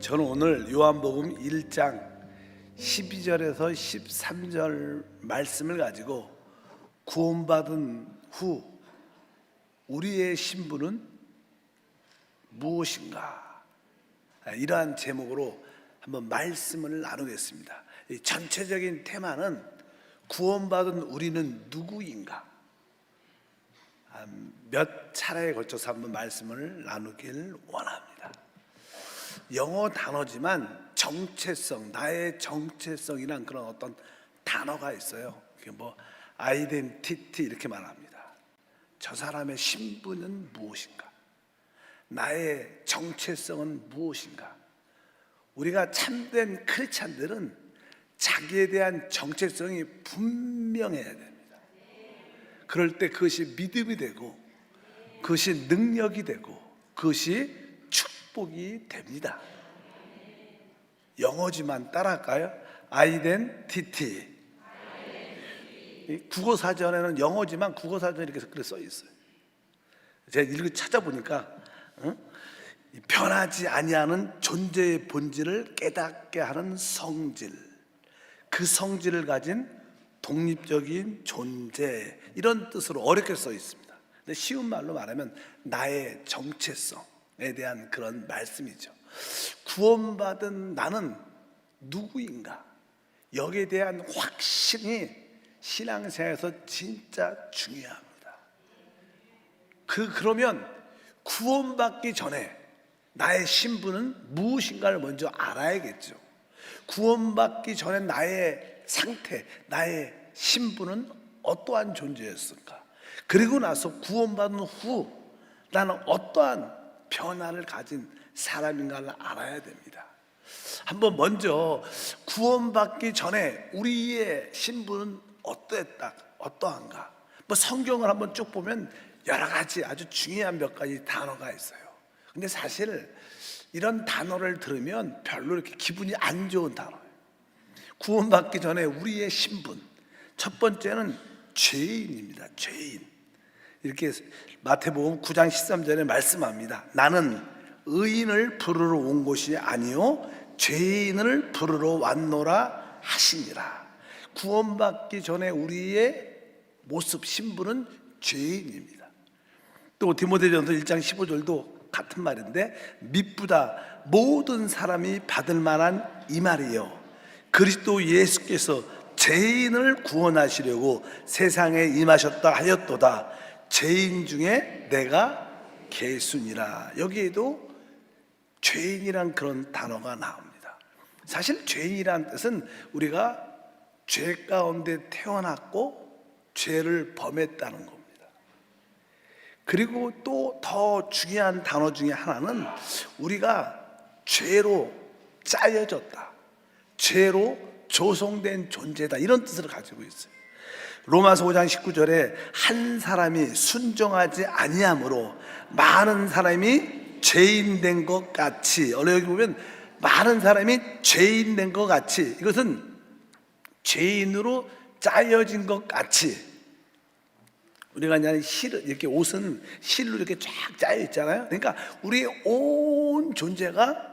저는 오늘 요한복음 1장 12절에서 13절 말씀을 가지고 구원받은 후 우리의 신분은 무엇인가, 이러한 제목으로 한번 말씀을 나누겠습니다. 이 전체적인 테마는 구원받은 우리는 누구인가, 몇 차례에 걸쳐서 한번 말씀을 나누길 원합니다. 영어 단어지만 정체성, 나의 정체성이란 그런 어떤 단어가 있어요. 그게 뭐 아이덴티티 이렇게 말합니다. 저 사람의 신분은 무엇인가, 나의 정체성은 무엇인가. 우리가 참된 크리스찬들은 자기에 대한 정체성이 분명해야 됩니다. 그럴 때 그것이 믿음이 되고, 그것이 능력이 되고, 그것이 축복이 됩니다. 영어지만 따라할까요? 아이덴티티. 국어사전에는 영어지만 국어사전에 이렇게 글에 써 있어요. 제가 읽어 찾아보니까 변하지 아니하는 존재의 본질을 깨닫게 하는 성질, 그 성질을 가진 독립적인 존재, 이런 뜻으로 어렵게 써 있습니다. 근데 쉬운 말로 말하면 나의 정체성에 대한 그런 말씀이죠. 구원받은 나는 누구인가, 여기에 대한 확신이 신앙생활에서 진짜 중요합니다. 그러면 구원받기 전에 나의 신분은 무엇인가를 먼저 알아야겠죠. 구원받기 전에 나의 상태, 나의 신분은 어떠한 존재였을까? 그리고 나서 구원받은 후 나는 어떠한 변화를 가진 사람인가를 알아야 됩니다. 한번 먼저 구원받기 전에 우리의 신분은 어떠한가? 뭐 성경을 한번 쭉 보면 여러 가지 아주 중요한 몇 가지 단어가 있어요. 근데 사실 이런 단어를 들으면 별로 이렇게 기분이 안 좋은 단어예요. 구원받기 전에 우리의 신분, 첫 번째는 죄인입니다. 죄인. 이렇게 마태복음 9장 13절에 말씀합니다. 나는 의인을 부르러 온 것이 아니요 죄인을 부르러 왔노라 하시니라. 구원받기 전에 우리의 모습, 신분은 죄인입니다. 또 디모데전서 1장 15절도 같은 말인데, 미쁘다 모든 사람이 받을 만한 이 말이요 그리스도 예수께서 죄인을 구원하시려고 세상에 임하셨다 하였도다. 죄인 중에 내가 개순이라. 여기에도 죄인이란 그런 단어가 나옵니다. 사실 죄인이란 뜻은 우리가 죄 가운데 태어났고 죄를 범했다는 겁니다. 그리고 또 더 중요한 단어 중에 하나는 우리가 죄로 짜여졌다, 죄로 조성된 존재다, 이런 뜻을 가지고 있어요. 로마서 5장 19절에 한 사람이 순종하지 아니함으로 많은 사람이 죄인 된 것 같이, 여기 보면 많은 사람이 죄인 된 것 같이, 이것은 죄인으로 짜여진 것 같이. 우리가 그냥 이렇게 옷은 실로 이렇게 쫙 짜여 있잖아요. 그러니까 우리의 온 존재가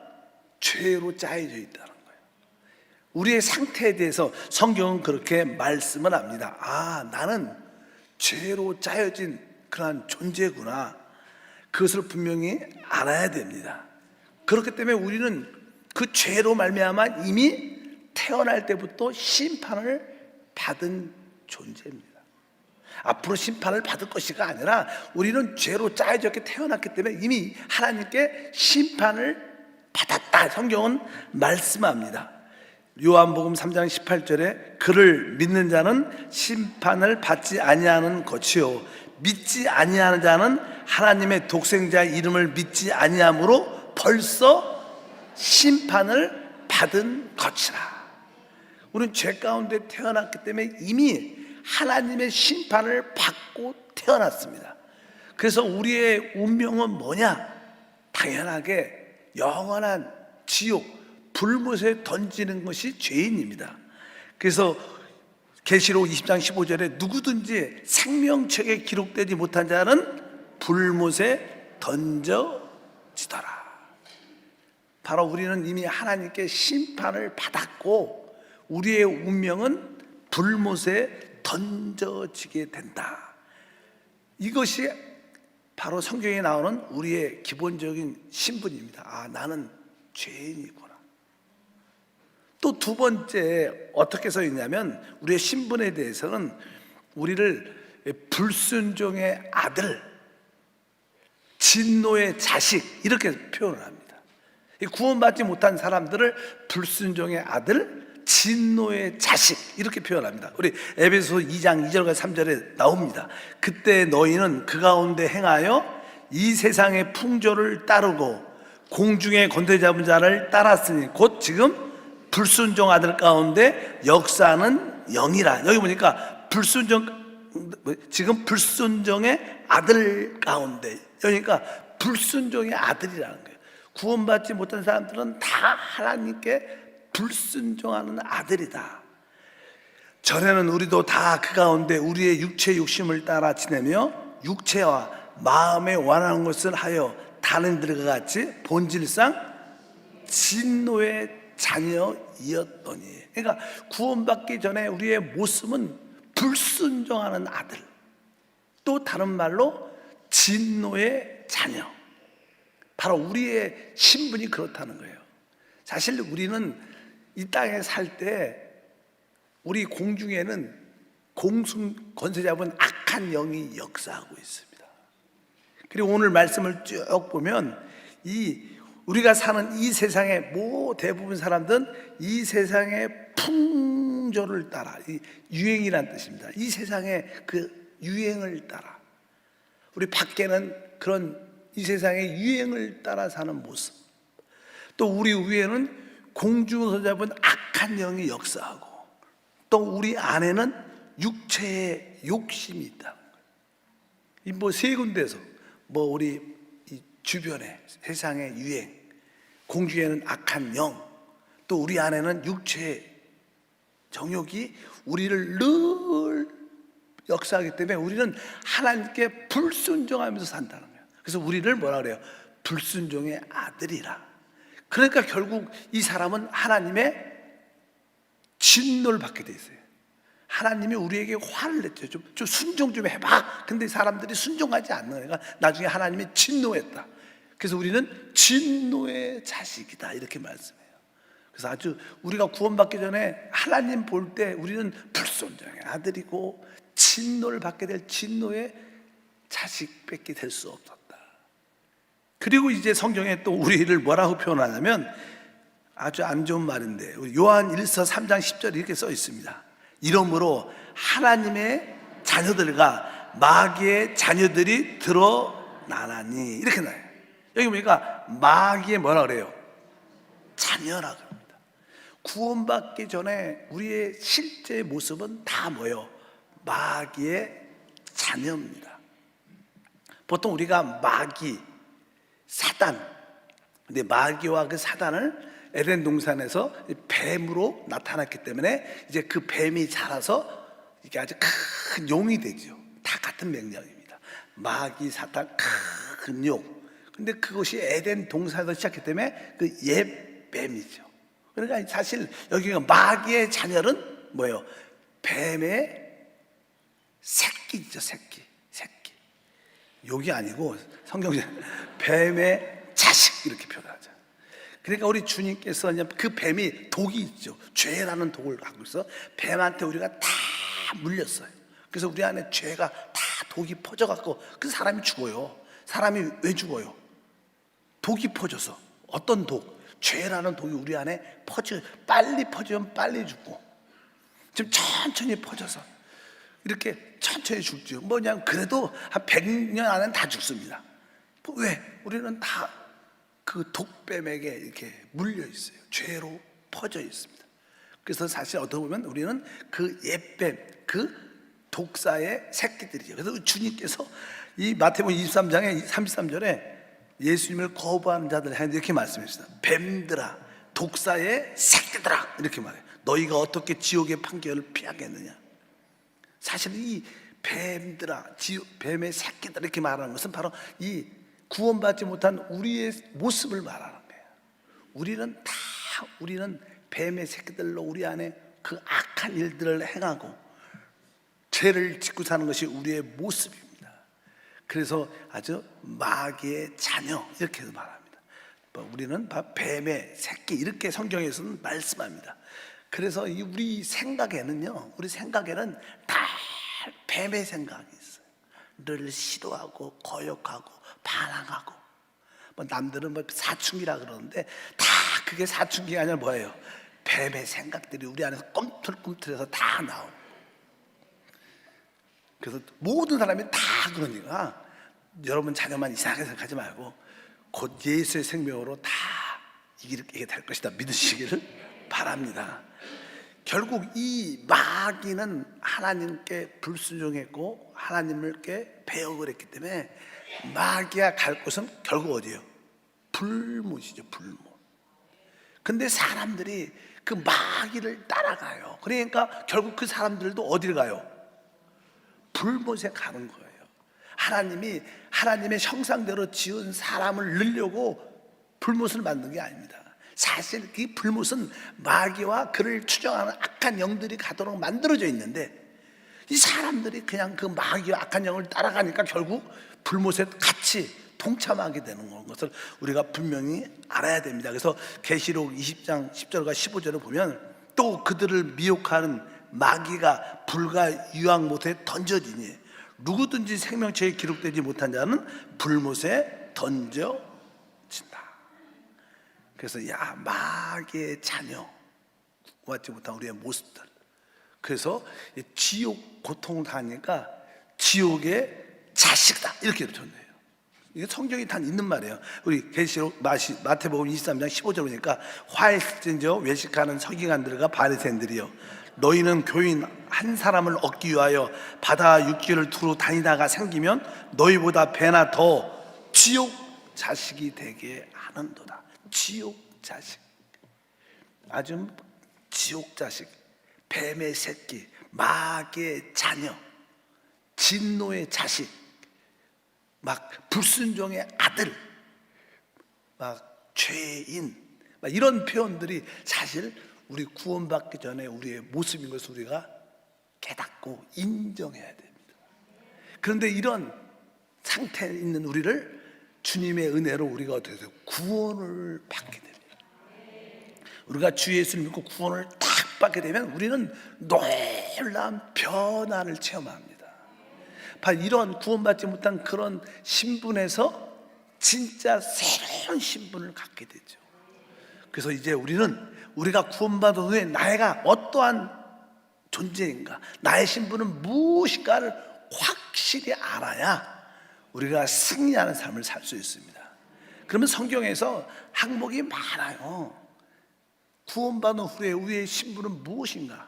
죄로 짜여져 있다는 거예요. 우리의 상태에 대해서 성경은 그렇게 말씀을 합니다. 아, 나는 죄로 짜여진 그러한 존재구나. 그것을 분명히 알아야 됩니다. 그렇기 때문에 우리는 그 죄로 말미암아 이미 태어날 때부터 심판을 받은 존재입니다. 앞으로 심판을 받을 것이가 아니라 우리는 죄로 짜여졌게 태어났기 때문에 이미 하나님께 심판을 받았다, 성경은 말씀합니다. 요한복음 3장 18절에 그를 믿는 자는 심판을 받지 아니하는 것이요 믿지 아니하는 자는 하나님의 독생자 이름을 믿지 아니함으로 벌써 심판을 받은 것이라. 우리는 죄 가운데 태어났기 때문에 이미 하나님의 심판을 받고 태어났습니다. 그래서 우리의 운명은 뭐냐? 당연하게 영원한 지옥, 불못에 던지는 것이 죄인입니다. 그래서 계시록 20장 15절에 누구든지 생명책에 기록되지 못한 자는 불못에 던져지더라. 바로 우리는 이미 하나님께 심판을 받았고 우리의 운명은 불못에 던져지게 된다. 이것이 바로 성경에 나오는 우리의 기본적인 신분입니다. 아, 나는 죄인이구나. 또 두 번째 어떻게 써 있냐면 우리의 신분에 대해서는 우리를 불순종의 아들, 진노의 자식 이렇게 표현을 합니다. 구원받지 못한 사람들을 불순종의 아들, 진노의 자식 이렇게 표현합니다. 우리 에베소 2장 2절과 3절에 나옵니다. 그때 너희는 그 가운데 행하여 이 세상의 풍조를 따르고 공중에 건대 잡은 자를 따랐으니 곧 지금 불순종 아들 가운데 역사하는 영이라. 여기 보니까 지금 불순종의 아들 가운데, 그러니까 불순종의 아들이라는 거예요. 구원받지 못한 사람들은 다 하나님께 불순종하는 아들이다. 전에는 우리도 다 그 가운데 우리의 육체 욕심을 따라 지내며 육체와 마음에 원하는 것을 하여 다른 들과 같이 본질상 진노의 자녀이었더니. 그러니까 구원받기 전에 우리의 모습은 불순종하는 아들, 또 다른 말로 진노의 자녀. 바로 우리의 신분이 그렇다는 거예요. 사실 우리는 이 땅에 살 때 우리 공중에는 권세 잡은 악한 영이 역사하고 있습니다. 그리고 오늘 말씀을 쭉 보면 우리가 사는 이 세상의 대부분 사람들은 이 세상의 풍조를 따라, 유행이란 뜻입니다. 이 세상의 그 유행을 따라, 우리 밖에는 그런 이 세상의 유행을 따라 사는 모습, 또 우리 위에는 공중에서 잡은 악한 영이 역사하고, 또 우리 안에는 육체의 욕심이 있다. 이 세 군데서 우리 이 주변에 세상의 유행, 공중에는 악한 영, 또 우리 안에는 육체의 정욕이 우리를 늘 역사하기 때문에 우리는 하나님께 불순종하면서 산다는 거예요. 그래서 우리를 뭐라 그래요? 불순종의 아들이라. 그러니까 결국 이 사람은 하나님의 진노를 받게 돼 있어요. 하나님이 우리에게 화를 냈죠. 좀 순종 좀 해봐. 근데 사람들이 순종하지 않는 거니까 나중에 하나님이 진노했다. 그래서 우리는 진노의 자식이다 이렇게 말씀해요. 그래서 아주 우리가 구원받기 전에 하나님 볼 때 우리는 불순종의 아들이고 진노를 받게 될 진노의 자식밖에 될 수 없었다. 그리고 이제 성경에 또 우리를 뭐라고 표현하냐면 아주 안 좋은 말인데 요한 1서 3장 10절에 이렇게 써 있습니다. 이러므로 하나님의 자녀들과 마귀의 자녀들이 드러나나니 이렇게 나와요. 여기 보니까 마귀의 뭐라 그래요? 자녀라 그럽니다. 구원받기 전에 우리의 실제 모습은 다 뭐예요? 마귀의 자녀입니다. 보통 우리가 마귀, 사단, 근데 마귀와 그 사단을 에덴 동산에서 뱀으로 나타났기 때문에 이제 그 뱀이 자라서 이게 아주 큰 용이 되죠. 다 같은 맥락입니다. 마귀, 사단, 큰 용. 근데 그것이 에덴 동산에서 시작했기 때문에 그 옛 뱀이죠. 그러니까 사실 여기가 마귀의 자녀는 뭐예요? 뱀의 새끼죠, 새끼. 욕이 아니고 성경에 뱀의 자식 이렇게 표현하죠. 그러니까 우리 주님께서 그 뱀이 독이 있죠. 죄라는 독을 갖고 있어 뱀한테 우리가 다 물렸어요. 그래서 우리 안에 죄가 다 독이 퍼져갖고 그 사람이 죽어요. 사람이 왜 죽어요? 독이 퍼져서. 어떤 독? 죄라는 독이 우리 안에 빨리 퍼지면 빨리 죽고, 지금 천천히 퍼져서 이렇게 천천히 죽죠. 뭐냐면 그래도 한 100년 안에는 다 죽습니다. 왜? 우리는 다 그 독뱀에게 이렇게 물려 있어요. 죄로 퍼져 있습니다. 그래서 사실 어떻게 보면 우리는 그 옛뱀, 그 독사의 새끼들이죠. 그래서 주님께서 이 마태복음 23장에 33절에 예수님을 거부하는 자들 이렇게 말씀했습니다. 뱀들아, 독사의 새끼들아 이렇게 말해요. 너희가 어떻게 지옥의 판결을 피하겠느냐. 사실 이 뱀들아, 뱀의 새끼들 이렇게 말하는 것은 바로 이 구원받지 못한 우리의 모습을 말하는 거예요. 우리는 뱀의 새끼들로 우리 안에 그 악한 일들을 행하고 죄를 짓고 사는 것이 우리의 모습입니다. 그래서 아주 마귀의 자녀 이렇게 말합니다. 우리는 뱀의 새끼 이렇게 성경에서는 말씀합니다. 그래서 우리 생각에는 다 뱀의 생각이 있어요. 늘 시도하고 거역하고 반항하고, 남들은 사춘기라 그러는데 다 그게 사춘기가 아니라 뭐예요? 뱀의 생각들이 우리 안에서 꿈틀꿈틀해서 다 나오는. 그래서 모든 사람이 다 그러니까 여러분 자녀만 이상하게 생각하지 말고 곧 예수의 생명으로 다 이게 될 것이다 믿으시기를 바랍니다. 결국 이 마귀는 하나님께 불순종했고 하나님께 배역을 했기 때문에 마귀가 갈 곳은 결국 어디예요? 불못이죠, 불못. 근데 사람들이 그 마귀를 따라가요. 그러니까 결국 그 사람들도 어디를 가요? 불못에 가는 거예요. 하나님의 형상대로 지은 사람을 넣으려고 불못을 만든 게 아닙니다. 사실 이 불못은 마귀와 그를 추종하는 악한 영들이 가도록 만들어져 있는데, 이 사람들이 그냥 그 마귀와 악한 영을 따라가니까 결국 불못에 같이 동참하게 되는 것을 우리가 분명히 알아야 됩니다. 그래서 계시록 20장 10절과 15절을 보면 또 그들을 미혹하는 마귀가 불과 유황못에 던져지니 누구든지 생명책에 기록되지 못한 자는 불못에 던져진다. 그래서 마귀의 자녀, 구하지 못한 우리의 모습들. 그래서 지옥 고통을 당하니까 지옥의 자식이다 이렇게 표현해요. 이게 성경이 다 있는 말이에요. 우리 계시록 마태복음 23장 15절 보니까 화해스전저 외식하는 서기관들과 바리새인들이여, 너희는 교인 한 사람을 얻기 위하여 바다 육지를 두루 다니다가 생기면 너희보다 배나 더 지옥 자식이 되게 하는도다. 지옥 자식, 아주 지옥 자식, 뱀의 새끼, 마귀의 자녀, 진노의 자식, 막 불순종의 아들, 막 죄인, 막 이런 표현들이 사실 우리 구원받기 전에 우리의 모습인 것을 우리가 깨닫고 인정해야 됩니다. 그런데 이런 상태에 있는 우리를 주님의 은혜로 우리가 어떻게 돼요? 구원을 받게 됩니다. 우리가 주 예수를 믿고 구원을 딱 받게 되면 우리는 놀라운 변화를 체험합니다. 바로 이런 구원받지 못한 그런 신분에서 진짜 새로운 신분을 갖게 되죠. 그래서 이제 우리가 구원받은 후에 나이가 어떠한 존재인가, 나의 신분은 무엇인가를 확실히 알아야 우리가 승리하는 삶을 살 수 있습니다. 그러면 성경에서 항목이 많아요. 구원받은 후에 우리의 신분은 무엇인가?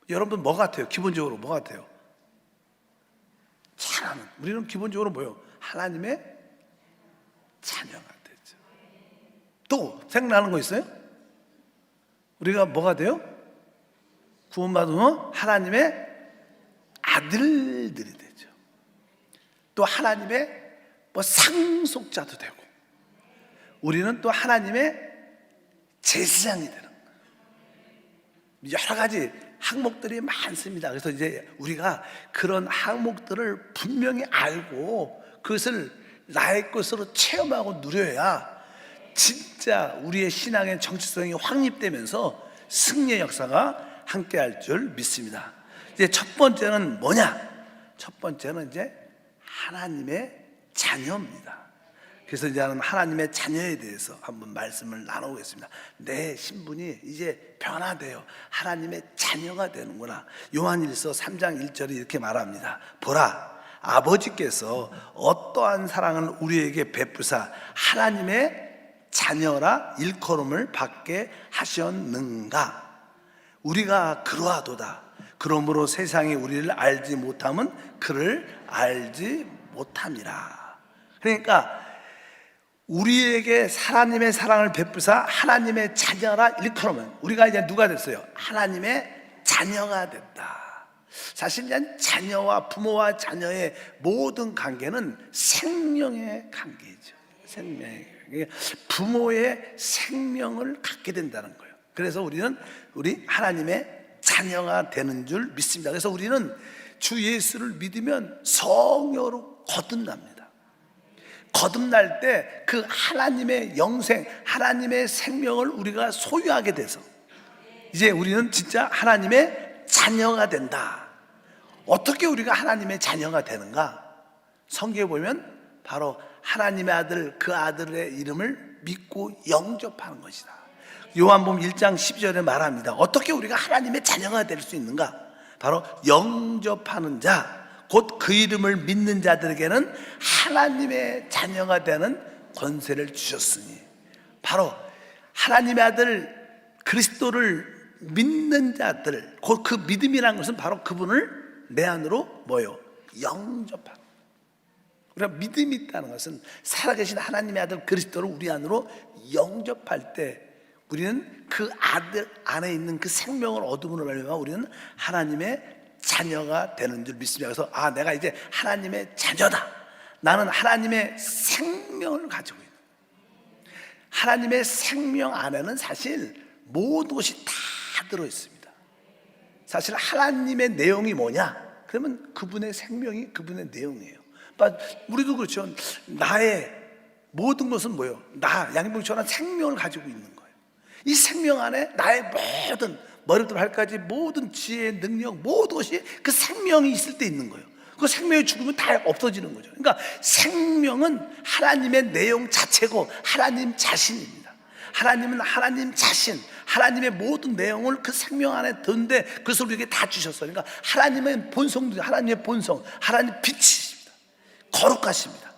여러분 뭐 같아요? 기본적으로 뭐 같아요? 사랑은, 우리는 기본적으로 뭐예요? 하나님의 자녀가 되죠. 또 생각나는 거 있어요? 우리가 뭐가 돼요? 구원받은 후 하나님의 아들들이 되죠. 또 하나님의 상속자도 되고, 우리는 또 하나님의 제사장이 되는 거예요. 여러 가지 항목들이 많습니다. 그래서 이제 우리가 그런 항목들을 분명히 알고 그것을 나의 것으로 체험하고 누려야 진짜 우리의 신앙의 정체성이 확립되면서 승리의 역사가 함께할 줄 믿습니다. 이제 첫 번째는 뭐냐? 첫 번째는 이제 하나님의 자녀입니다. 그래서 이제 하나님의 자녀에 대해서 한번 말씀을 나누겠습니다. 내 신분이 이제 변화돼요. 하나님의 자녀가 되는구나. 요한일서 3장 1절이 이렇게 말합니다. 보라, 아버지께서 어떠한 사랑을 우리에게 베푸사 하나님의 자녀라 일컬음을 받게 하셨는가. 우리가 그러하도다. 그러므로 세상이 우리를 알지 못함은 그를 알지 못함이라. 그러니까 우리에게 하나님의 사랑을 베푸사 하나님의 자녀라 일컬으면 우리가 이제 누가 됐어요? 하나님의 자녀가 됐다. 사실 이제 자녀와 부모와 자녀의 모든 관계는 생명의 관계죠. 생명의 관계. 부모의 생명을 갖게 된다는 거예요. 그래서 우리는 우리 하나님의 자녀가 되는 줄 믿습니다. 그래서 우리는 주 예수를 믿으면 성령으로 거듭납니다. 거듭날 때 그 하나님의 영생, 하나님의 생명을 우리가 소유하게 돼서 이제 우리는 진짜 하나님의 자녀가 된다. 어떻게 우리가 하나님의 자녀가 되는가? 성경에 보면 바로 하나님의 아들, 그 아들의 이름을 믿고 영접하는 것이다. 요한복음 1장 12절에 말합니다. 어떻게 우리가 하나님의 자녀가 될 수 있는가? 바로 영접하는 자, 곧 그 이름을 믿는 자들에게는 하나님의 자녀가 되는 권세를 주셨으니, 바로 하나님의 아들 그리스도를 믿는 자들, 곧 그 믿음이라는 것은 바로 그분을 내 안으로 뭐요? 영접하는. 우리가 믿음이 있다는 것은 살아계신 하나님의 아들 그리스도를 우리 안으로 영접할 때 우리는 그 아들 안에 있는 그 생명을 얻음으로 말미암아 우리는 하나님의 자녀가 되는 줄 믿습니다. 그래서 내가 이제 하나님의 자녀다. 나는 하나님의 생명을 가지고 있는, 하나님의 생명 안에는 사실 모든 것이 다 들어있습니다. 사실 하나님의 내용이 뭐냐? 그러면 그분의 생명이 그분의 내용이에요. 우리도 그렇죠. 나의 모든 것은 뭐예요? 양봉처럼 생명을 가지고 있는 거예요. 이 생명 안에 나의 모든 머리부터 발까지 모든 지혜, 능력, 모든 것이 그 생명이 있을 때 있는 거예요. 그 생명이 죽으면 다 없어지는 거죠. 그러니까 생명은 하나님의 내용 자체고 하나님 자신입니다. 하나님은 하나님 자신, 하나님의 모든 내용을 그 생명 안에 든데 그것을 우리에게 다 주셨어요. 그러니까 하나님의 본성도, 하나님의 본성, 하나님 빛이십니다. 거룩하십니다.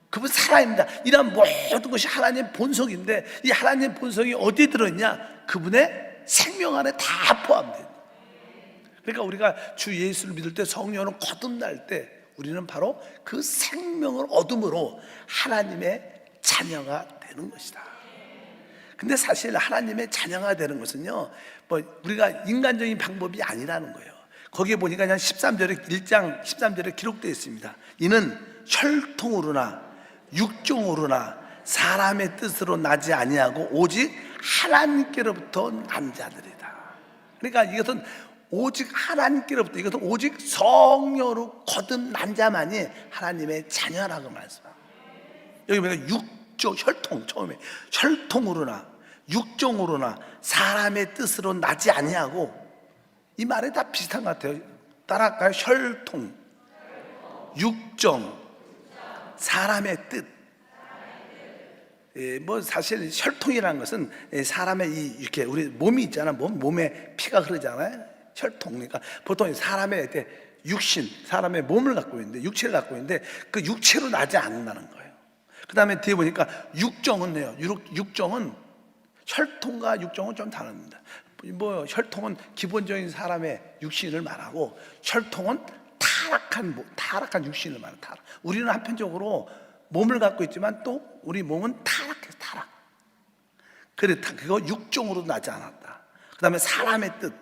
그분 살아입니다. 이런 모든 것이 하나님의 본성인데 이 하나님의 본성이 어디에 들어있냐? 그분의 생명 안에 다 포함돼요. 그러니까 우리가 주 예수를 믿을 때 성령으로 거듭날 때 우리는 바로 그 생명을 얻음으로 하나님의 자녀가 되는 것이다. 근데 사실 하나님의 자녀가 되는 것은요, 우리가 인간적인 방법이 아니라는 거예요. 거기에 보니까 그냥 13절에 1장 13절에 기록되어 있습니다. 이는 혈통으로나 육종으로나 사람의 뜻으로 나지 아니하고 오직 하나님께로부터 난 자들이다. 그러니까 이것은 오직 하나님께로부터, 이것은 오직 성령으로 거듭난 자만이 하나님의 자녀라고 말씀합니다. 여기 보니까 육종, 혈통, 처음에 혈통으로나 육종으로나 사람의 뜻으로 나지 아니하고, 이 말이 다 비슷한 것 같아요. 따라할까요? 혈통, 육종, 사람의 뜻. 사실 혈통이라는 것은 사람의 이렇게 우리 몸이 있잖아. 몸에 피가 흐르잖아요. 혈통. 그러니까 보통 사람의 육신, 사람의 몸을 갖고 있는데, 육체를 갖고 있는데 그 육체로 나지 않는다는 거예요. 그 다음에 뒤에 보니까 육종은요. 육종은 혈통과 육종은 좀 다릅니다. 혈통은 기본적인 사람의 육신을 말하고, 혈통은 타락한 육신을 말해요. 우리는 한편적으로 몸을 갖고 있지만 또 우리 몸은 타락해서 타락. 그거 육종으로 나지 않았다. 그 다음에 사람의 뜻.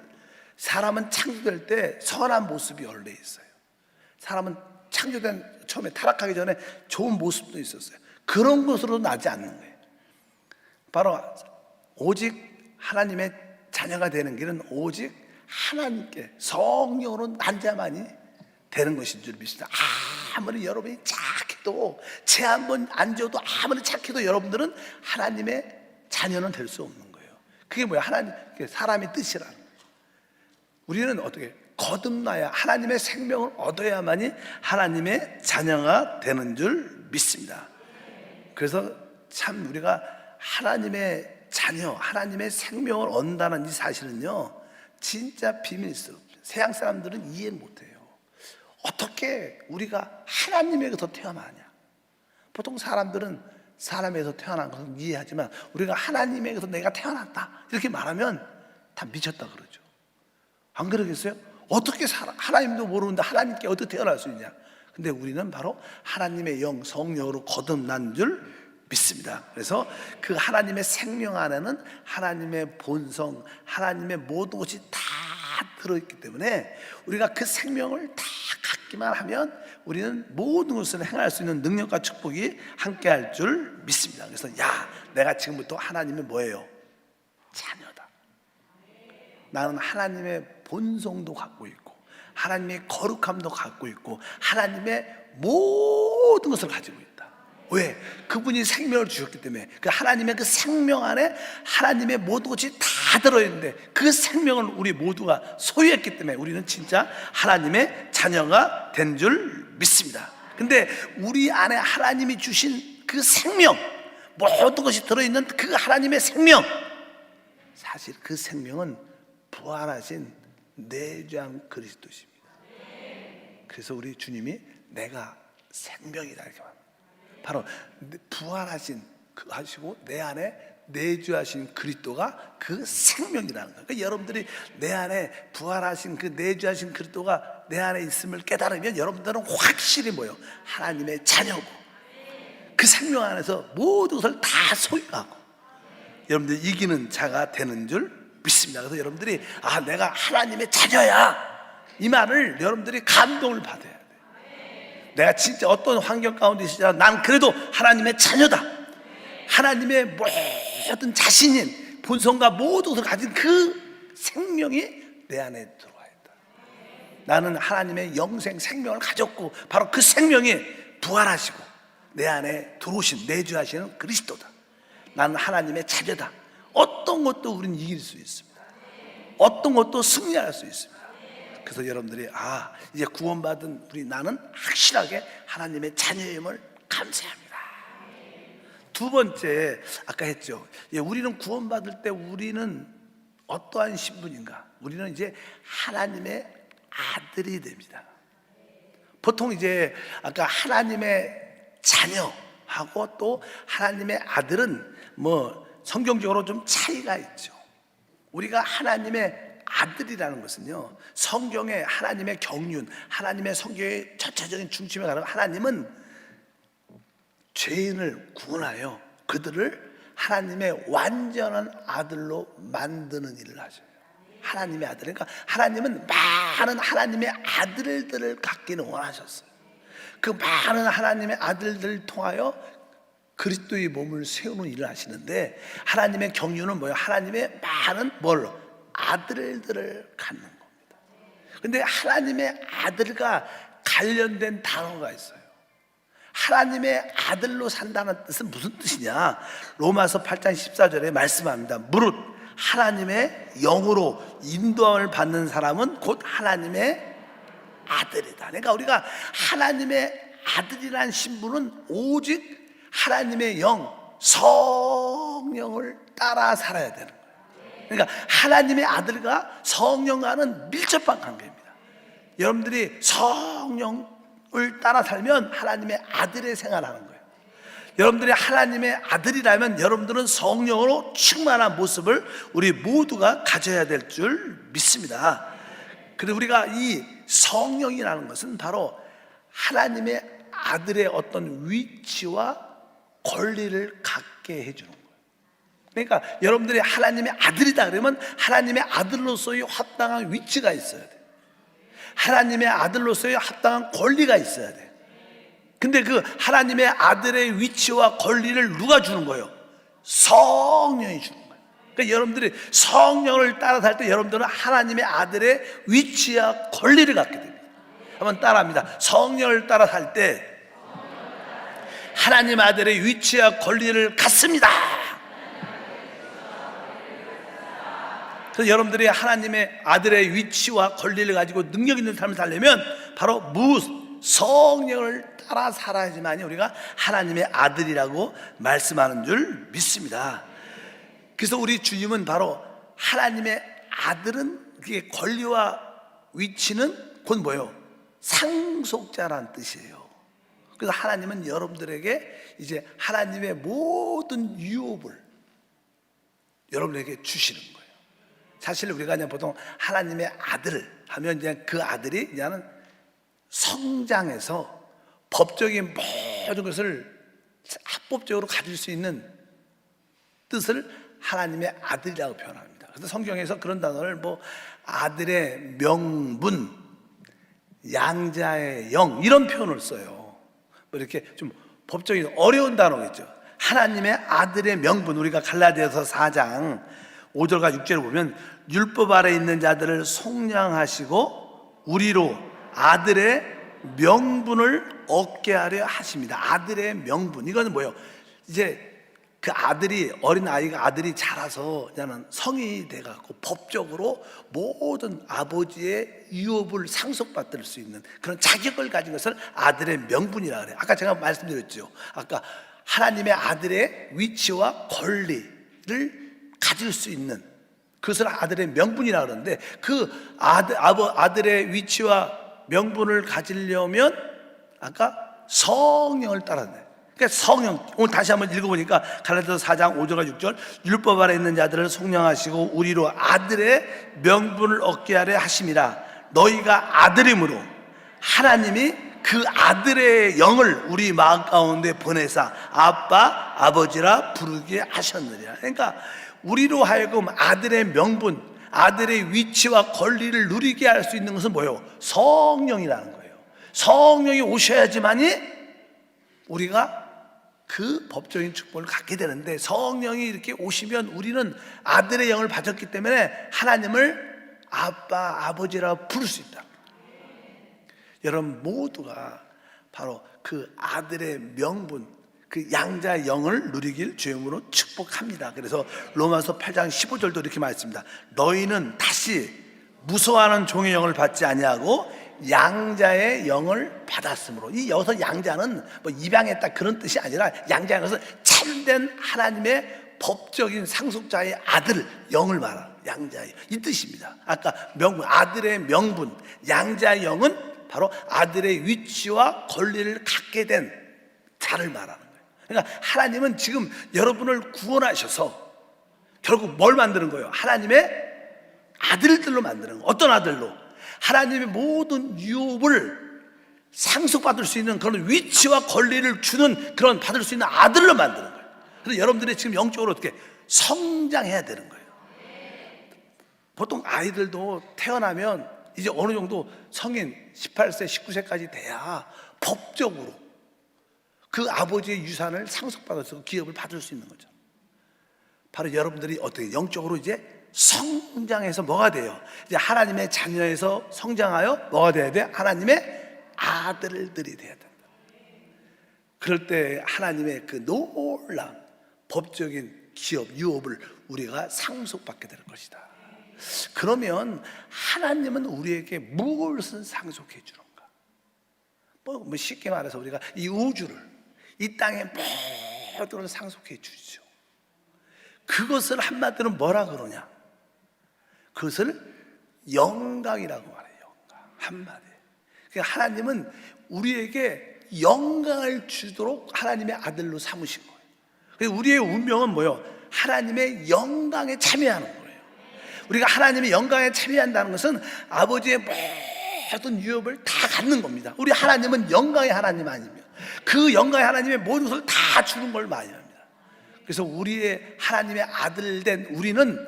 사람은 창조될 때 선한 모습이 원래 있어요. 사람은 창조된 처음에 타락하기 전에 좋은 모습도 있었어요. 그런 것으로 나지 않는 거예요. 바로 오직 하나님의 자녀가 되는 길은 오직 하나님께 성령으로 난 자만이 되는 것인 줄 믿습니다. 아무리 여러분이 착해도, 죄 한 번 안 져도, 아무리 착해도 여러분들은 하나님의 자녀는 될 수 없는 거예요. 그게 뭐야? 사람의 뜻이라는 거예요. 우리는 어떻게 거듭나야, 하나님의 생명을 얻어야만이 하나님의 자녀가 되는 줄 믿습니다. 그래서 참 우리가 하나님의 자녀, 하나님의 생명을 얻는다는 이 사실은요, 진짜 비밀스럽죠. 세상 사람들은 이해 못해요. 어떻게 우리가 하나님에게서 태어나냐? 보통 사람들은 사람에게서 태어난 것을 이해하지만 우리가 하나님에게서 내가 태어났다 이렇게 말하면 다 미쳤다 그러죠. 안 그러겠어요? 어떻게 하나님도 모르는데 하나님께 어떻게 태어날 수 있냐? 근데 우리는 바로 하나님의 영, 성령으로 거듭난 줄 믿습니다. 그래서 그 하나님의 생명 안에는 하나님의 본성, 하나님의 모든 것이 다 들어있기 때문에 우리가 그 생명을 다 갖기만 하면 우리는 모든 것을 행할 수 있는 능력과 축복이 함께할 줄 믿습니다. 그래서 내가 지금부터 하나님의 뭐예요? 자녀다. 나는 하나님의 본성도 갖고 있고 하나님의 거룩함도 갖고 있고 하나님의 모든 것을 가지고 있다. 왜? 그분이 생명을 주셨기 때문에. 그 하나님의 그 생명 안에 하나님의 모든 것이 다 들어있는데 그 생명을 우리 모두가 소유했기 때문에 우리는 진짜 하나님의 자녀가 된 줄 믿습니다. 근데 우리 안에 하나님이 주신 그 생명, 모든 것이 들어있는 그 하나님의 생명, 사실 그 생명은 부활하신 내장 그리스도십니다. 그래서 우리 주님이 내가 생명이다 이렇게 말합니다. 바로 부활하신 그 하시고 내 안에 내주하신 그리스도가 그 생명이라는 거예요. 그러니까 여러분들이 내 안에 부활하신 그 내주하신 그리스도가 내 안에 있음을 깨달으면 여러분들은 확실히 뭐예요? 하나님의 자녀고 그 생명 안에서 모든 것을 다 소유하고 여러분들이 이기는 자가 되는 줄 믿습니다. 그래서 여러분들이 내가 하나님의 자녀야 이 말을 여러분들이 감동을 받아야 돼요. 내가 진짜 어떤 환경 가운데 있으나 난 그래도 하나님의 자녀다. 하나님의 모든 자신인 본성과 모든 것을 가진 그 생명이 내 안에 들어와 있다. 나는 하나님의 영생 생명을 가졌고 바로 그 생명이 부활하시고 내 안에 들어오신 내주하시는 그리스도다. 나는 하나님의 자녀다. 어떤 것도 우리는 이길 수 있습니다. 어떤 것도 승리할 수 있습니다. 그래서 여러분들이 이제 구원받은 나는 확실하게 하나님의 자녀임을 감사합니다. 두 번째, 아까 했죠. 우리는 구원받을 때 우리는 어떠한 신분인가? 우리는 이제 하나님의 아들이 됩니다. 보통 이제 아까 하나님의 자녀하고 또 하나님의 아들은 성경적으로 좀 차이가 있죠. 우리가 하나님의 아들이라는 것은요, 성경의 하나님의 경륜, 하나님의 성경의 전체적인 중심에 가는 하나님은 죄인을 구원하여 그들을 하나님의 완전한 아들로 만드는 일을 하셔요. 하나님의 아들. 그러니까 하나님은 많은 하나님의 아들들을 갖기는 원하셨어요. 그 많은 하나님의 아들들을 통하여 그리스도의 몸을 세우는 일을 하시는데 하나님의 경륜은 뭐예요? 하나님의 많은 아들들을 갖는 겁니다. 근데 하나님의 아들과 관련된 단어가 있어요. 하나님의 아들로 산다는 뜻은 무슨 뜻이냐? 로마서 8장 14절에 말씀합니다. 무릇 하나님의 영으로 인도함을 받는 사람은 곧 하나님의 아들이다. 그러니까 우리가 하나님의 아들이라는 신분은 오직 하나님의 영, 성령을 따라 살아야 되는 거예요. 그러니까 하나님의 아들과 성령과는 밀접한 관계입니다. 여러분들이 성령을 따라 살면 하나님의 아들의 생활하는 거예요. 여러분들이 하나님의 아들이라면 여러분들은 성령으로 충만한 모습을 우리 모두가 가져야 될 줄 믿습니다. 그리고 우리가 이 성령이라는 것은 바로 하나님의 아들의 어떤 위치와 권리를 갖게 해주는 거예요. 그러니까 여러분들이 하나님의 아들이다 그러면 하나님의 아들로서의 합당한 위치가 있어야 돼. 하나님의 아들로서의 합당한 권리가 있어야 돼. 근데 그 하나님의 아들의 위치와 권리를 누가 주는 거예요? 성령이 주는 거예요. 그러니까 여러분들이 성령을 따라 살 때 여러분들은 하나님의 아들의 위치와 권리를 갖게 됩니다. 한번 따라합니다. 성령을 따라 살 때 하나님 아들의 위치와 권리를 갖습니다. 그래서 여러분들이 하나님의 아들의 위치와 권리를 가지고 능력 있는 삶을 살려면 바로 성령을 따라 살아야지만 우리가 하나님의 아들이라고 말씀하는 줄 믿습니다. 그래서 우리 주님은 바로 하나님의 아들은 그게 권리와 위치는 곧 뭐예요? 상속자란 뜻이에요. 그래서 하나님은 여러분들에게 이제 하나님의 모든 유업을 여러분에게 주시는 거예요. 사실 우리가 그냥 보통 하나님의 아들 하면 그냥 그 아들이 그냥 성장해서 법적인 모든 것을 합법적으로 가질 수 있는 뜻을 하나님의 아들이라고 표현합니다. 그래서 성경에서 그런 단어를 아들의 명분, 양자의 영 이런 표현을 써요. 뭐 이렇게 좀 법적인 어려운 단어겠죠. 하나님의 아들의 명분, 우리가 갈라디아서 4장 5절과 6절을 보면 율법 아래 있는 자들을 속량하시고 우리로 아들의 명분을 얻게 하려 하십니다. 아들의 명분, 이거는 뭐예요? 이제 그 아들이, 어린 아이가 아들이 자라서 그냥 성인이 돼갖고 법적으로 모든 아버지의 유업을 상속받을 수 있는 그런 자격을 가진 것을 아들의 명분이라 그래요. 아까 제가 말씀드렸죠. 아까 하나님의 아들의 위치와 권리를 가질 수 있는 그것을 아들의 명분이라 그러는데, 그 아들의 위치와 명분을 가지려면 아까 성령을 따라야 돼요. 그러니까 성령, 오늘 다시 한번 읽어보니까 갈라디아서 4장 5절과 6절, 율법 아래 있는 자들을 속량하시고 우리로 아들의 명분을 얻게 하려 하심이라. 너희가 아들이므로 하나님이 그 아들의 영을 우리 마음 가운데 보내사 아빠 아버지라 부르게 하셨느니라. 그러니까 우리로 하여금 아들의 명분, 아들의 위치와 권리를 누리게 할 수 있는 것은 뭐예요? 성령이라는 거예요. 성령이 오셔야지만이 우리가 그 법적인 축복을 갖게 되는데, 성령이 이렇게 오시면 우리는 아들의 영을 받았기 때문에 하나님을 아빠, 아버지라 부를 수 있다. 여러분 모두가 바로 그 아들의 명분, 그 양자의 영을 누리길 주님으로 축복합니다. 그래서 로마서 8장 15절도 이렇게 말했습니다. 너희는 다시 무서워하는 종의 영을 받지 아니하고 양자의 영을 받았으므로. 이 여기서 양자는 뭐 입양했다 그런 뜻이 아니라, 양자는 것은 참된 하나님의 법적인 상속자의 아들 영을 말하는 양자의 이 뜻입니다. 아까 명분, 아들의 명분, 양자의 영은 바로 아들의 위치와 권리를 갖게 된 자를 말하는 거예요. 그러니까 하나님은 지금 여러분을 구원하셔서 결국 뭘 만드는 거예요? 하나님의 아들들로 만드는 거예요. 어떤 아들로? 하나님의 모든 유업을 상속받을 수 있는 그런 위치와 권리를 주는, 그런 받을 수 있는 아들로 만드는 거예요. 그래서 여러분들이 지금 영적으로 어떻게 성장해야 되는 거예요. 보통 아이들도 태어나면 이제 어느 정도 성인 18세, 19세까지 돼야 법적으로 그 아버지의 유산을 상속받아서 기업을 받을 수 있는 거죠. 바로 여러분들이 어떻게 영적으로 이제 성장해서 뭐가 돼요? 이제 하나님의 자녀에서 성장하여 뭐가 돼야 돼? 하나님의 아들들이 돼야 된다. 그럴 때 하나님의 그 놀라운 법적인 기업, 유업을 우리가 상속받게 될 것이다. 그러면 하나님은 우리에게 무엇을 상속해 주는가? 뭐 쉽게 말해서 우리가 이 우주를, 이 땅의 모든 걸 상속해 주죠. 그것을 한마디로 뭐라 그러냐? 그것을 영광이라고 말해요. 영광. 한마디. 그러니까 하나님은 우리에게 영광을 주도록 하나님의 아들로 삼으신 거예요. 그래서 우리의 운명은 뭐예요? 하나님의 영광에 참여하는 거예요. 우리가 하나님의 영광에 참여한다는 것은 아버지의 모든 유업을 다 갖는 겁니다. 우리 하나님은 영광의 하나님 아닙니까? 그 영광의 하나님의 모든 것을 다 주는 걸 말합니다. 그래서 우리의 하나님의 아들 된 우리는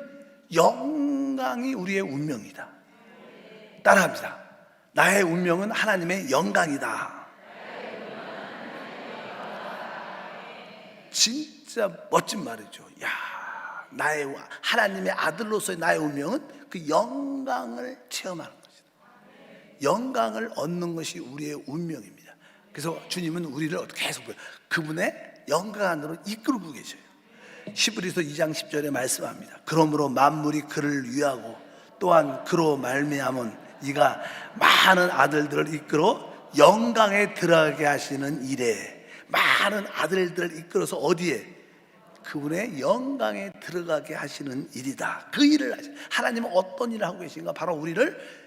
영광이 우리의 운명이다. 따라합니다. 나의 운명은 하나님의 영광이다. 진짜 멋진 말이죠. 야, 나의 하나님의 아들로서의 나의 운명은 그 영광을 체험하는 것이다. 영광을 얻는 것이 우리의 운명입니다. 그래서 주님은 우리를 어떻게 계속 그분의 영광 안으로 이끌고 계셔요. 히브리서 2장 10절에 말씀합니다. 그러므로 만물이 그를 위하고 또한 그로 말미암은 이가 많은 아들들을 이끌어 영광에 들어가게 하시는 일에, 많은 아들들을 이끌어서 어디에? 그분의 영광에 들어가게 하시는 일이다. 그 일을 하시. 하나님은 어떤 일을 하고 계신가? 바로 우리를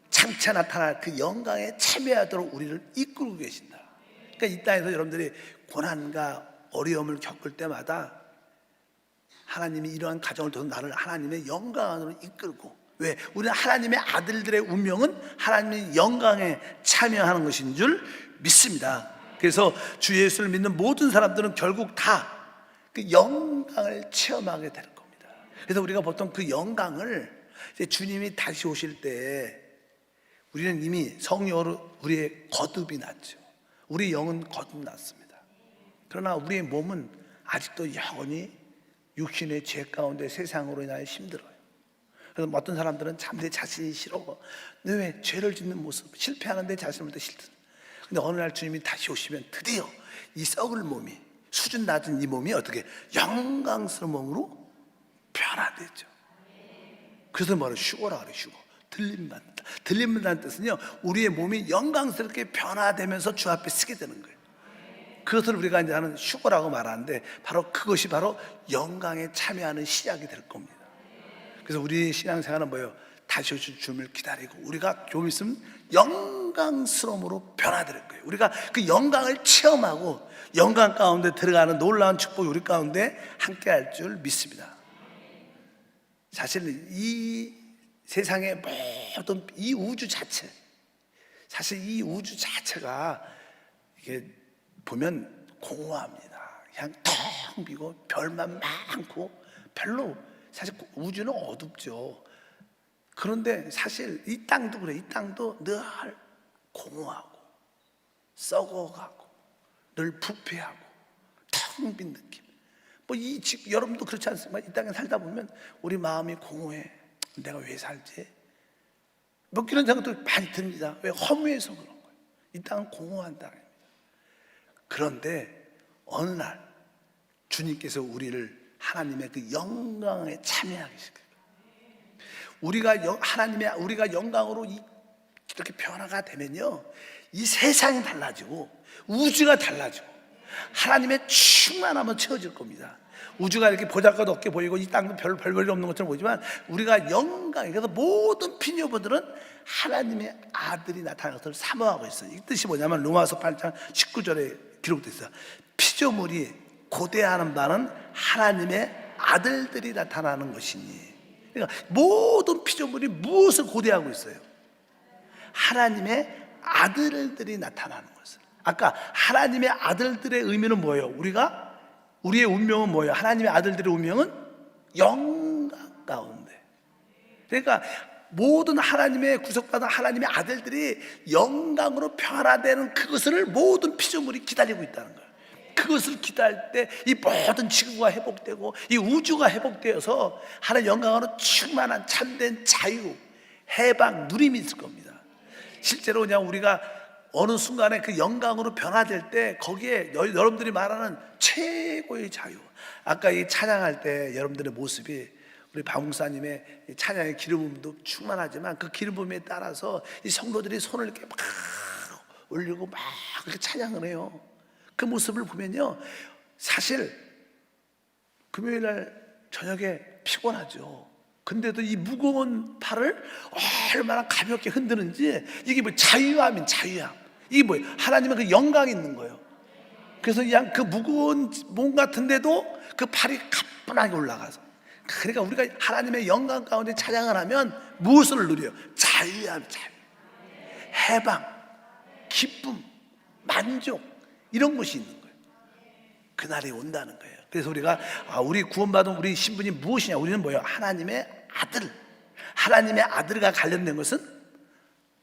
장차 나타날 그 영광에 참여하도록 우리를 이끌고 계신다. 그러니까 이 땅에서 여러분들이 고난과 어려움을 겪을 때마다 하나님이 이러한 가정을 통해서 나를 하나님의 영광 안으로 이끌고, 왜? 우리는 하나님의 아들들의 운명은 하나님의 영광에 참여하는 것인 줄 믿습니다. 그래서 주 예수를 믿는 모든 사람들은 결국 다 그 영광을 체험하게 될 겁니다. 그래서 우리가 보통 그 영광을 이제 주님이 다시 오실 때 우리는 이미 성령으로 우리의 거듭이 났죠. 우리 영은 거듭났습니다. 그러나 우리의 몸은 아직도 영원히 육신의 죄 가운데 세상으로 인하여 힘들어요. 그래서 어떤 사람들은 참 내 자신이 싫어. 근데 왜 죄를 짓는 모습, 실패하는 내 자신을 더 싫다. 근데 어느 날 주님이 다시 오시면 드디어 이 썩을 몸이, 수준 낮은 이 몸이 어떻게 영광스러운 몸으로 변화되죠. 그래서 뭐라 휴거라 그래요. 휴거. 들림받는다. 들림받는다는 뜻은요, 우리의 몸이 영광스럽게 변화되면서 주 앞에 서게 되는 거예요. 그것을 우리가 이제 하는 휴거라고 말하는데, 바로 그것이 바로 영광에 참여하는 시작이 될 겁니다. 그래서 우리 신앙생활은 뭐예요? 다시 오실 주님을 기다리고 우리가 좀 있으면 영광스러움으로 변화될 거예요. 우리가 그 영광을 체험하고 영광 가운데 들어가는 놀라운 축복이 우리 가운데 함께 할 줄 믿습니다. 사실 이 세상의 모든 이 우주 자체, 사실 이 우주 자체가 이게 보면 공허합니다. 그냥 텅 비고 별만 많고 별로, 사실 우주는 어둡죠. 그런데 사실 이 땅도 그래. 이 땅도 늘 공허하고 썩어가고 늘 부패하고 텅 빈 느낌. 여러분도 그렇지 않습니까? 이 땅에 살다 보면 우리 마음이 공허해. 내가 왜 살지? 그런 생각도 많이 듭니다. 왜? 허무해서 그런 거예요. 이 땅은 공허한 땅입니다. 그런데 어느 날 주님께서 우리를 하나님의 그 영광에 참여하게 시켜요. 우리가 영광으로 이렇게 변화가 되면요, 이 세상이 달라지고 우주가 달라지고 하나님의 충만함은 채워질 겁니다. 우주가 이렇게 보잘것없게 보이고 이 땅도 별볼이 없는 것처럼 보이지만 우리가 영광, 그래서 모든 피조물들은 하나님의 아들이 나타난 것을 사모하고 있어요. 이 뜻이 뭐냐면 로마서 8장 19절에 기록되어 있어요. 피조물이 고대하는 바는 하나님의 아들들이 나타나는 것이니. 그러니까 모든 피조물이 무엇을 고대하고 있어요? 하나님의 아들들이 나타나는 것을. 아까 하나님의 아들들의 의미는 뭐예요? 우리의 운명은 뭐예요? 하나님의 아들들의 운명은 영광 가운데. 그러니까 모든 하나님의 구속받은 하나님의 아들들이 영광으로 변화되는 그것을 모든 피조물이 기다리고 있다는 거예요. 그것을 기다릴 때 이 모든 지구가 회복되고 이 우주가 회복되어서 하나님의 영광으로 충만한 참된 자유, 해방, 누림이 있을 겁니다. 실제로 그냥 우리가 어느 순간에 그 영광으로 변화될 때 거기에 여러분들이 말하는 최고의 자유, 아까 이 찬양할 때 여러분들의 모습이 우리 박목사님의 찬양의 기름부음도 충만하지만 그 기름부음에 따라서 이 성도들이 손을 이렇게 막 올리고 막 그렇게 찬양을 해요. 그 모습을 보면요, 사실 금요일날 저녁에 피곤하죠. 근데도 이 무거운 팔을 얼마나 가볍게 흔드는지, 이게 뭐 자유함인 자유함. 이게 뭐예요? 하나님의 그 영광이 있는 거예요. 그래서 그냥 그 무거운 몸 같은데도 그 팔이 가뿐하게 올라가서, 그러니까 우리가 하나님의 영광 가운데 찬양을 하면 무엇을 누려요? 자유함, 자유, 해방, 기쁨, 만족, 이런 것이 있는 거예요. 그날이 온다는 거예요. 그래서 우리가 우리 구원받은 우리 신분이 무엇이냐? 우리는 뭐예요? 하나님의 아들. 하나님의 아들과 관련된 것은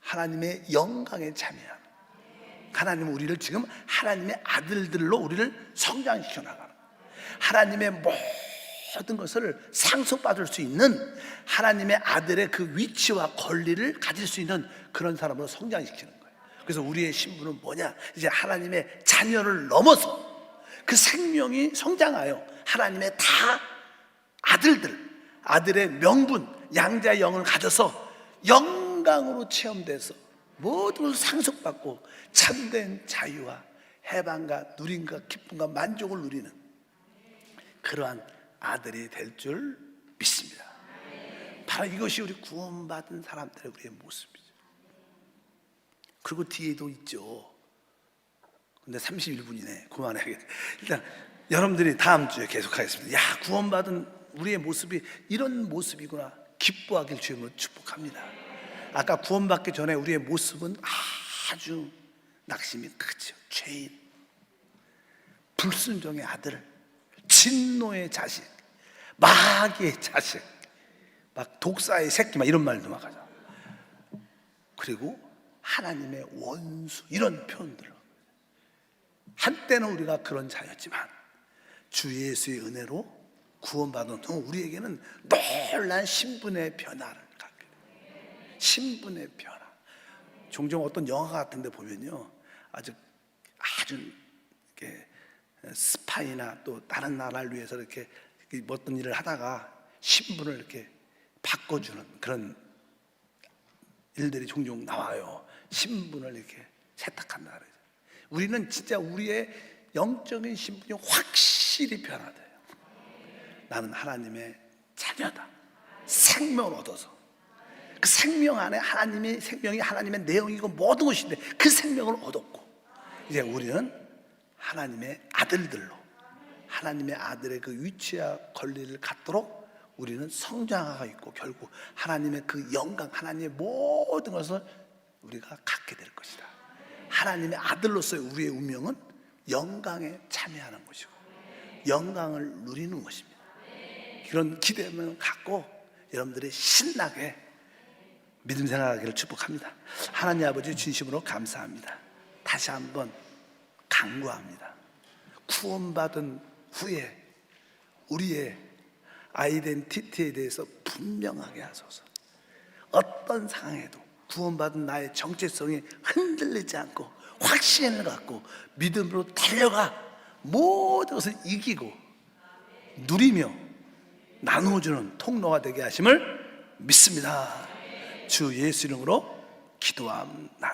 하나님의 영광에 참여함. 하나님은 우리를 지금 하나님의 아들들로 우리를 성장시켜 나가는, 하나님의 모든 것을 상속받을 수 있는 하나님의 아들의 그 위치와 권리를 가질 수 있는 그런 사람으로 성장시키는 거예요. 그래서 우리의 신분은 뭐냐? 이제 하나님의 자녀를 넘어서 그 생명이 성장하여 하나님의 다 아들의 명분, 양자의 영을 가져서 영광으로 체험돼서 모든 것을 상속받고 참된 자유와 해방과 누림과 기쁨과 만족을 누리는 그러한 아들이 될 줄 믿습니다. 바로 이것이 우리 구원받은 사람들의 우리의 모습이죠. 그리고 뒤에도 있죠. 근데 31분이네. 그만해야겠다. 일단 여러분들이 다음 주에 계속하겠습니다. 야, 구원받은 우리의 모습이 이런 모습이구나. 기뻐하길 주님으로 축복합니다. 아까 구원받기 전에 우리의 모습은 아주 낙심이 크죠. 죄인, 불순종의 아들, 진노의 자식, 마귀의 자식, 막 독사의 새끼, 막 이런 말도 막 하죠. 그리고 하나님의 원수, 이런 표현들을. 한때는 우리가 그런 자였지만 주 예수의 은혜로 구원받은 후 우리에게는 놀라운 신분의 변화를 갖게 돼요. 신분의 변화. 종종 어떤 영화 같은 데 보면요, 아주 이렇게 스파이나 또 다른 나라를 위해서 이렇게 어떤 일을 하다가 신분을 이렇게 바꿔주는 그런 일들이 종종 나와요. 신분을 이렇게 세탁한다 그러죠. 우리는 진짜 우리의 영적인 신분이 확실히 변화돼요. 나는 하나님의 자녀다. 생명을 얻어서 그 생명 안에 하나님의 생명이 하나님의 내용이고 모든 것인데 그 생명을 얻었고, 이제 우리는 하나님의 아들들로 하나님의 아들의 그 위치와 권리를 갖도록 우리는 성장하고 있고, 결국 하나님의 그 영광, 하나님의 모든 것을 우리가 갖게 될 것이다. 하나님의 아들로서의 우리의 운명은 영광에 참여하는 것이고 영광을 누리는 것입니다. 그런 기대를 갖고 여러분들이 신나게 믿음 생활하기를 축복합니다. 하나님 아버지, 진심으로 감사합니다. 다시 한번 간구합니다. 구원받은 후에 우리의 아이덴티티에 대해서 분명하게 하소서. 어떤 상황에도 구원받은 나의 정체성이 흔들리지 않고 확신을 갖고 믿음으로 달려가 모든 것을 이기고 누리며 나누어주는 통로가 되게 하심을 믿습니다. 주 예수 이름으로 기도합니다.